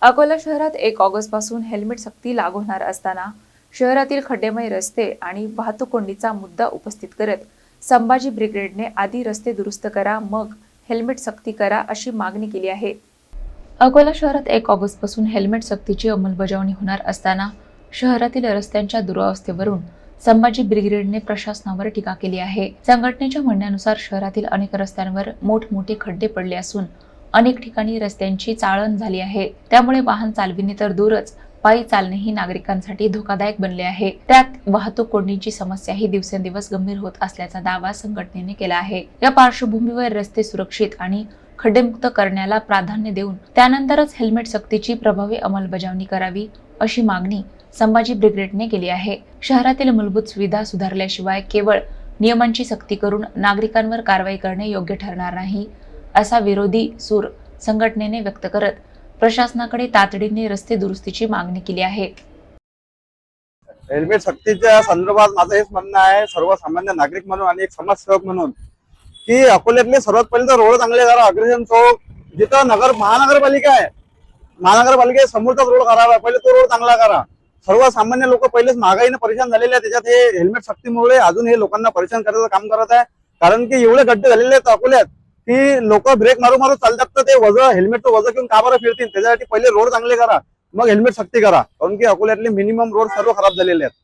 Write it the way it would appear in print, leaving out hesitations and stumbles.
अकोला शहरात 1 ऑगस्ट पासून हेल्मेट सक्ती लागू होणार असताना शहरातील खड्डेमय रस्ते आणि वाहतूक कोंडीचा मुद्दा उपस्थित करत संभाजी ब्रिगेडने आधी रस्ते दुरुस्त करा मग हेल्मेट सक्ती करा अशी मागणी केली आहे। अकोला शहरात 1 ऑगस्ट पासून हेल्मेट सक्तीची अंमलबजावणी होणार असताना शहरातील रस्त्यांच्या दुरावस्थेवरून संभाजी ब्रिगेडने प्रशासनावर टीका केली आहे। संघटनेच्या म्हणण्यानुसार शहरातील अनेक रस्त्यांवर मोठमोठे खड्डे पडले असून अनेक ठिकाणी रस्त्यांची चाळण झाली आहे। त्यामुळे वाहन चालविणे तर दूरच पायी चालणेही नागरिकांसाठी धोकादायक बनले आहे। त्यात वाहतूक कोंडीची समस्याही दिवसेंदिवस गंभीर होत असल्याचा दावा संघटनेने केला आहे। या पार्श्वभूमीवर रस्ते सुरक्षित आणि खड्डेमुक्त करण्याला प्राधान्य देऊन त्यानंतरच हेल्मेट सक्तीची प्रभावी अंमलबजावणी करावी अशी मागणी संभाजी ब्रिगेडने केली आहे। शहरातील मूलभूत सुविधा सुधारल्याशिवाय केवळ नियमांची सक्ती करून नागरिकांवर कारवाई करणे योग्य ठरणार नाही असा विरोधी सूर संघटनेने व्यक्त करत प्रशासनाकडे तातडीने रस्ते दुरुस्तीची मागणी केली आहे। हेल्मेट सक्तीच्या संदर्भात माझं हेच म्हणणं आहे, सर्वसामान्य नागरिक म्हणून आणि एक समाजसेवक म्हणून, की अकोल्यातले सर्वात पहिले तर रोड चांगले करा। अग्रसेन चौक जिथं महानगरपालिका आहे, महानगरपालिके समोरचा रोड खराब आहे, पहिले तो रोड चांगला करा। सर्वसामान्य लोक पहिलेच महागाईने परेशान झालेले आहेत, त्याच्यात हे हेल्मेट सक्तीमुळे अजून हे लोकांना परेशान करायचं काम करत आहे। कारण की एवढे गड्डे झालेले आहेत अकोल्यात की लोक ब्रेक मारू मारू चालतात, तर ते वजन हेल्मेटचं वजन घेऊन का बरं फिरतील? त्याच्यासाठी पहिले रोड चांगले करा, मग हेल्मेट सक्ती करा। कारण की अकोल्यातले मिनिमम रोड सर्व खराब झालेले आहेत।